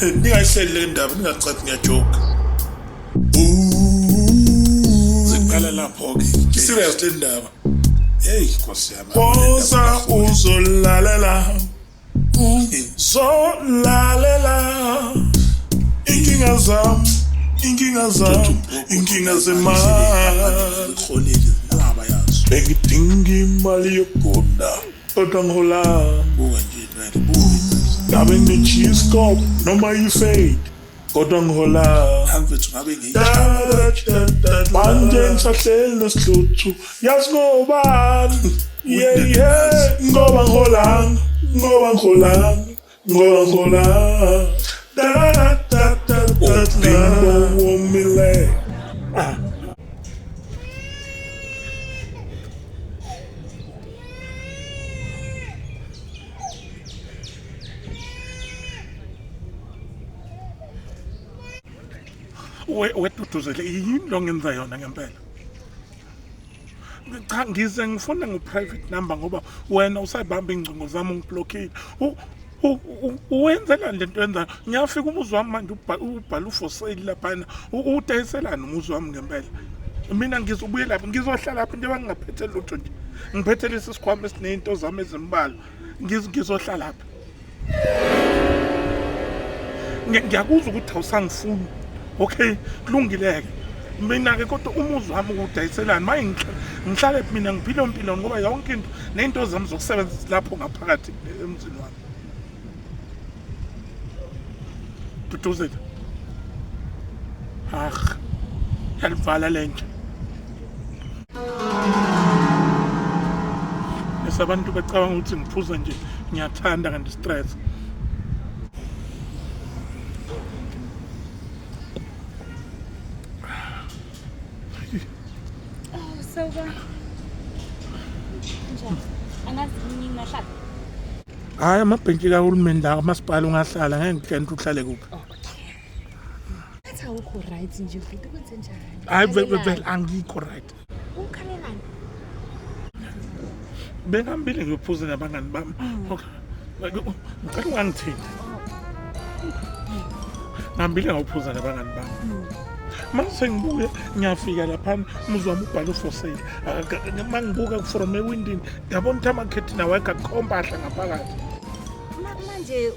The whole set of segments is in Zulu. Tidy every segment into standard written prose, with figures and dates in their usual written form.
Ningayihleli le ndaba ningacathi ngiyajoke. Ziqala lapho-ke. Serious le ndaba. Hey, Nkosi yami. Woza uzolalela. Zolalela. Inkinga zami. Inkinga zemali. Kholile laba yazo. Bengidinga imali yokugonda. Kodwa ngihola. Buka nje nani buka. Ngabe ngi-cheese cop noma yi-fade. Kodwa ngihola. Hamfethu ngabe ngiyishaya. Manje ngisahleli nesihluthu. Yazi ngobani? Yeah. Ngoba ngholanga. Bimbo womile. Weduduzele yini lo ngenza yona ngempela? Cha ngize ngifuna ngu-private number ngoba wena usayibamba ingcingo zami ungiblockile. Uwenzela lento yenzayo. Ngiyafika umuzi wami manje ubhala u-for sale laphana. Udayiselani umuzi wami ngempela? Mina ngizobuye lapho ngizohlala lapho njengoba ngingaphethe lutho nje. Ngiphethe lesi sikhwama esinezinto zami ezimbalwa. Ngizohlala lapho. Ngiyakuzwa ukuthi awusangifuni. Okay, kulungileke. Mina-ke kodwa umuzi wami ukudayiselani maye ngihlale mina ngiphile impilo ngoba yonke into nezinto zami zokusebenzisa lapho ngaphakathi emzini wami. Duduzela. Yalivala lenje. Abantu becabanga ukuthi ngiphuza nje ngiyathanda kanti stress. Hayi amabhentshi kahulumeni la kamasipala ungahlala ngeke ngikente uhlale kuphi. Athi awukho right nje futhi kwenze njani? Hayi vele angikho right. Ukhalelani? Bengihambile ngiyophuza nabangani bami. Ngicela ungangithinti. Ngihambile ngiyophuza nabangani bami. Mase ngibuye ngiyafika lapha umuzi wami ubhala for sale. Mangibuka from ewindini ngiyabona ukuthi amakhethi nawo akakhomphahla ngaphakathi. Manje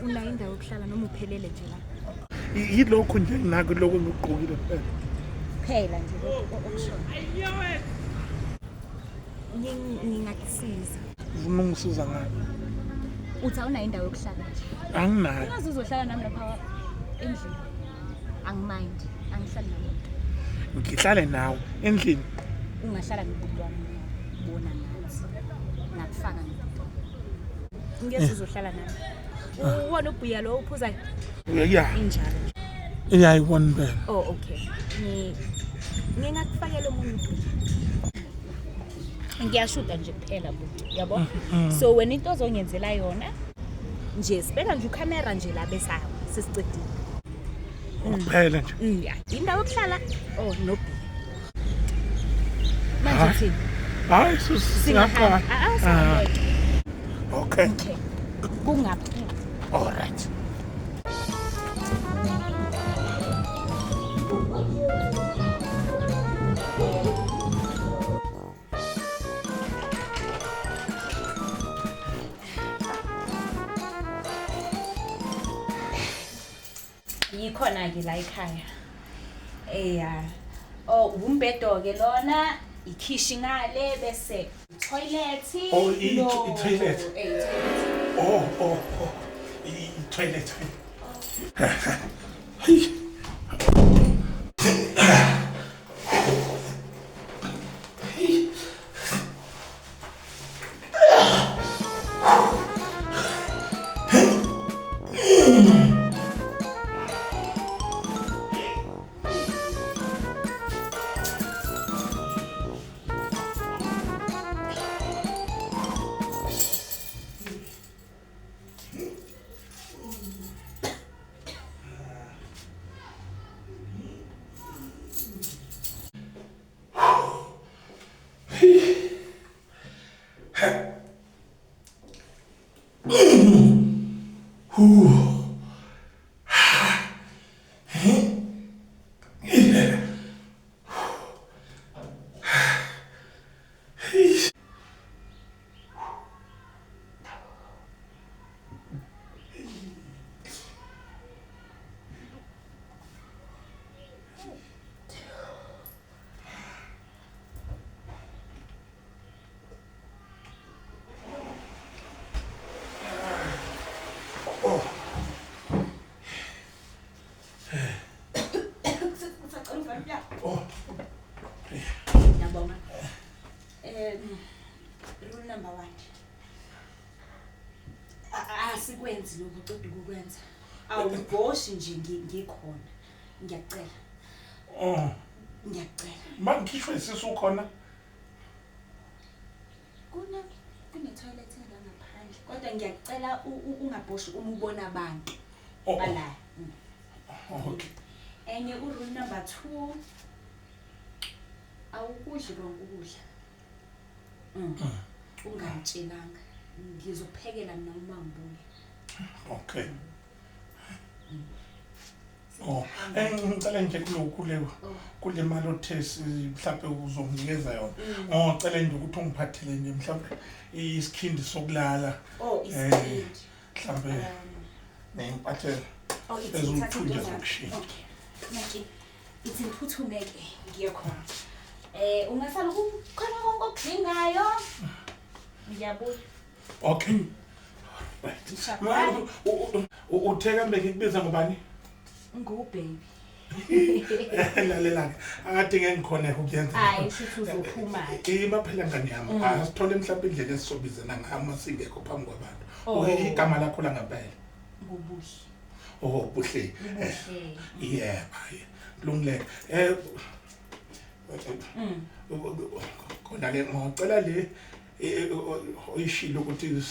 una indawo yokuhlala noma uphelele nje la? Yilokho nje nginako lokho ngigqokile phela. Phela nje okusho. Ngingakusiza. Ufuna ungisiza ngani? Uthi awuna indawo yokuhlala nje? Anginayo. Ungaze uzohlala nami lapha endlini. Angimind, angihlali namuntu. Ngihlale nawe endlini. Ungahlala nomuntu wami bona nathi. Nakufaka ngimuntu. Ngeke uzohlala nami. Uwona ubhuya lo uphuzayo? Yeah. Injalo. Iyayibona impela. Oh okay. Ngingakufakela umuntu. Ngiyashuda nje kuphela buthi, yabo? So wena into ozongenzela yona nje sibeka nje ukamera nje la bese sesicedile. Kuphela nje. Yeah. Indawo yokuhlala no. Manje thini? Hayi singaqala. Okay. Kungaphi? All right. Yikhona ke la ekhaya. Umbhedo ke lona, ikhishi ngale bese toilet. I-toilet. I-toilet. Ngiyabonga. Rule number 1. Asikwenzi lokho uceda ukukwenza. Awuboshi nje ngikhona. Ngiyacela. Ngiyacela. Mangikhishwe isisu khona. Kune toilet ngaphandle. Kodwa ngiyacela ungaboshi uma ubona abantu bala. Okay. Enye rule number 2. Awukudli konke ukudla. Ungangitshelanga. Ngizophekela mina uma ngibuye. Okay. Ngicela nje kule mali othesi mhlawumbe uzonginikeza yona. Ngicela nje ukuthi ungiphathele nje mhlawumbe isikhindi sokulala. Isikhindi. Mhlawumbe nempathelo. Ezokuthunja zokushini. Manje ithi ngiphuthumeke ngiyekhona. Ungasala ukukhona konke okudingayo. Ngiyabuya. Okay. Right. Utheka mbe ngikubiza ngobani? Baby. Lalela akade ngikhona ukuyenza. Hayi futhi uzophuma. Imaphela ngani yami. Asithole mhlawumbe indlela esisobizana ngayo masingekho phambi kwabantu. Igama lakho la ngempela. Ngobuhle. Buhle. Yeah, kulungile. Khona le ngicela le oyishilo ukuthi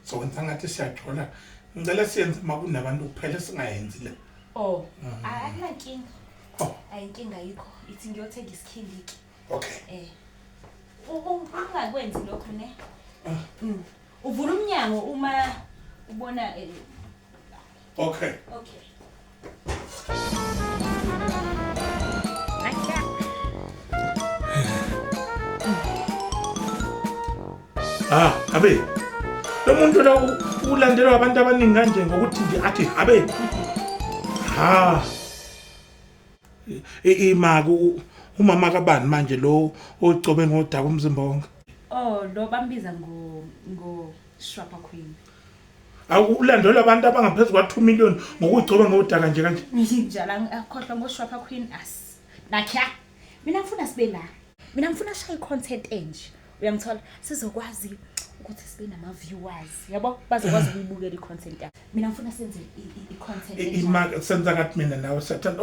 sokwenza ngathi siyathola. Ngicela siyenze makunabantu kuphela singayenzi le. Akunankinga. Ayinkinga yikho. Ithi ngiyothenga isikhindi iki. Okay. Ungakwenzi lokho ne? Uvula umnyango uma ubona Okay. Okay. Abe. Lo muntu lo ulandelwa abantu abaningi kanje ngokuthi nje athi abe. Imaku umama kabani manje lo ocobe ngodaka umzimba wonke. Lo bambiza ngo Shwapa Queen. Awulandelwa abantu abangaphezulu kwa 2 million ngokugcoba ngodaka nje kanje. Njalo akhohlwa ngo Shwapa Queen as. Nakha. Mina ngifuna sibe la. Mina ngifuna shaye content enje. Uyangithola sizokwazi ukuthi sibe nama viewers. Yabo bazokwazi ukuyibukela icontent yakho. Mina ngifuna senze icontent enje. Imaka senza kathi mina nawe sathanda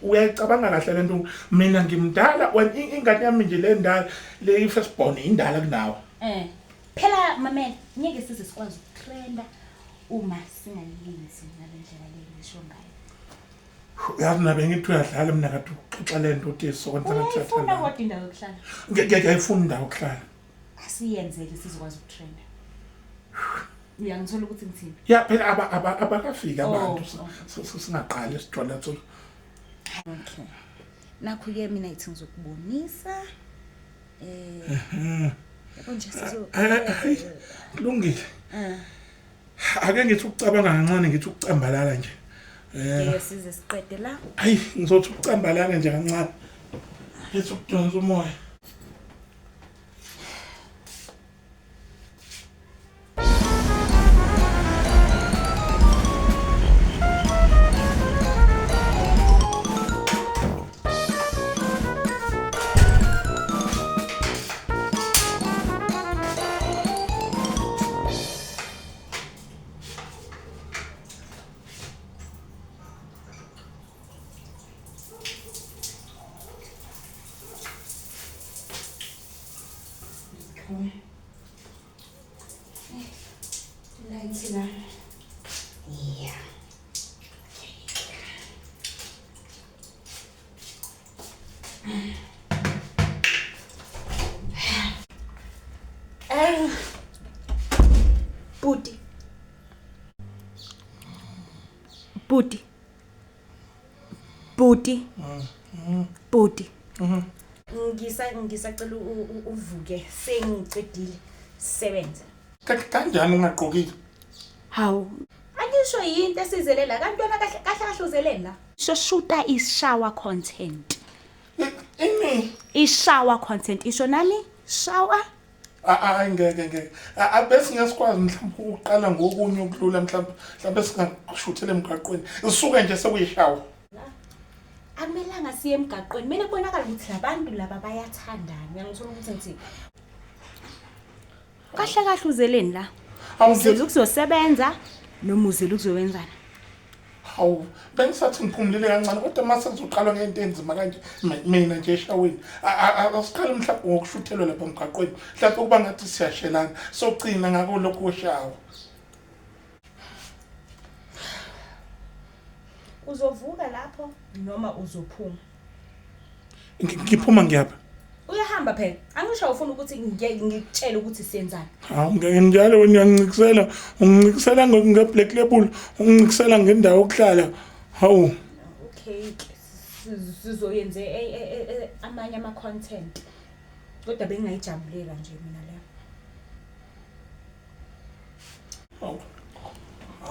uyayicabanga kahle lento mina ngimdala ingane yami nje le ndala le first born indala kunawe. Phela mamela ngeke size sikwazi ukutrenda uma singayenzi ngalendlela le ngisho ngayo. Uyazi nabe ngithi uyadlala mina kathi uxoxa lento uthi sokwenza ngathi uyathanda. Ufuna kodwa indawo yokuhlala. Ngiyayifuna indawo yokuhlala. Asiyenzeke sizokwazi ukutrenda. Uyangithola ukuthi ngithini? Ya phela abakafika abantu singaqali sithola tho. Okay. Nakho ke mina ithi ngizokubonisa. Yabo nje sizo. Kulungile. Ake ngithi ukucabanga kancane ngithi ukucambalala nje. Size siqede la. Hayi ngizothi ukucambalala nje kancane. Ngithi ukudonsa umoya. Bhuti. Bhuti. Bhuti. Ngisacela uvuke sengicedile sebenza. Kanjani ungaqokile? Hawu. Angisho yinto esizelela kantwana kahle uzelela. Shoshuta is shower content. Ini? Is shower content. Isho nani? Shower? Ngeke. Abese ngesikwazi mhlawumbe uqala ngokunye ukudlula mhlawumbe singashuthele emgaqweni. Isuke nje sekuyishawa. Akumelanga siye emgaqweni. Mina kubonakala ukuthi labantu laba bayathandana. Ngiyangithola ukuthi ngithi kahle uzeleni la. Uzela ukuzosebenza noma uzela ukuzowenzana. Hawu, bengisathi ngiphumulile kancane kodwa mase kuzoqalwa ngento enzima kanje mina nje eshaweni. Asiqale mhlawumbe ngokushuthelwa lapha emgaqweni. Mhlawumbe kuba ngathi siyashelana. Socina ngako lokho oshawa. Uzovuka lapho noma uzophuma? Ngiphuma ngiyapha. Uyahamba phela. Angisho ufuna ukuthi ngikutshele ukuthi siyenzani. Hawu ngeke njalo wena ungincikisela nge-black label, ungincikisela ngendawo yokuhlala. Hawu. Okay, sizoyenze amanye ama-content. Kodwa bengingayijabulela nje mina leyo.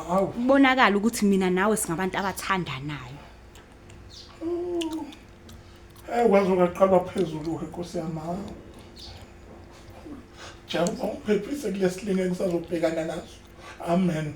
Hawu. Kubonakala ukuthi mina nawe singabantu abathandanayo. Wazi ungaqalwa phezulu Nkosi yami. Jabu ungiphephise kulesilinge ngisazobhekana naso. Amen.